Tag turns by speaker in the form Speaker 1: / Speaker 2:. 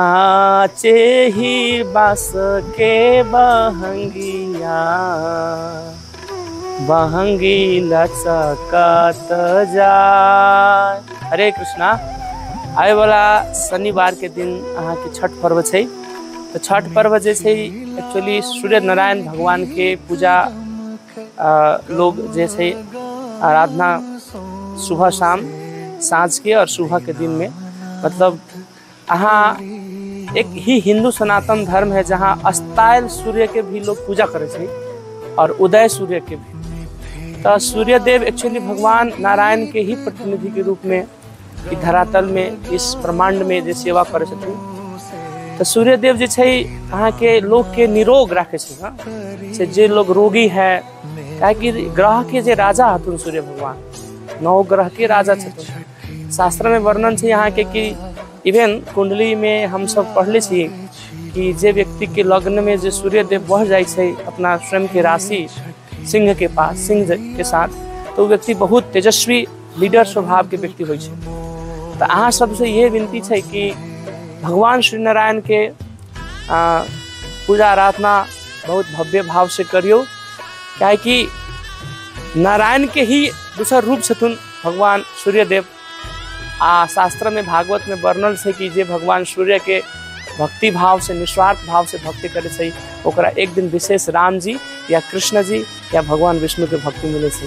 Speaker 1: नाचे ही बास के बहंगिया, बहंगी लचकत जाए। हरे कृष्णा। आए वाला शनिवार के दिन अहाँ के छठ पर्व है। तो छठ पर्व जैसे एक्चुअली सूर्य नारायण भगवान के पूजा लोग जैसे आराधना सुबह शाम सांझ के और सुबह के दिन में, मतलब अहाँ एक ही हिंदू सनातन धर्म है जहाँ अस्तायल सूर्य के भी लोग पूजा करे छे और उदय सूर्य के भी। तो सूर्य देव एक्चुअली भगवान नारायण के ही प्रतिनिधि के रूप में धरातल में इस ब्रह्मांड में जे सेवा करे छथिन। तो सूर्य देव जे छै अहाँ के लोग के निरोग राखे छे, से जे लोग रोगी है, काहे ग्रह के जे राजा हथुन सूर्य भगवान, 9 ग्रह के राजा छथिन। शास्त्र में वर्णन है यहाँ के कि इवन कुंडली में हम सब पढ़ले छी कि जे व्यक्ति के लग्न में जो सूर्य देव बह जाए छे अपना स्वयं के राशि सिंह के पास, सिंह के साथ, तो व्यक्ति बहुत तेजस्वी लीडर स्वभाव के व्यक्ति होय छे। तो अहाँ सबसे ये विनती है कि भगवान श्री नारायण के पूजा आराधना बहुत भव्य भाव से करियो, क्या कि नारायण के ही दूसरा रूप छथुन भगवान सूर्य देव। शास्त्र में भागवत में वर्णन है कि जे भगवान सूर्य के भक्ति भाव से निस्वार्थ भाव से भक्ति करे छै, ओकरा एक दिन विशेष राम जी या कृष्ण जी या भगवान विष्णु के भक्ति मिले छै।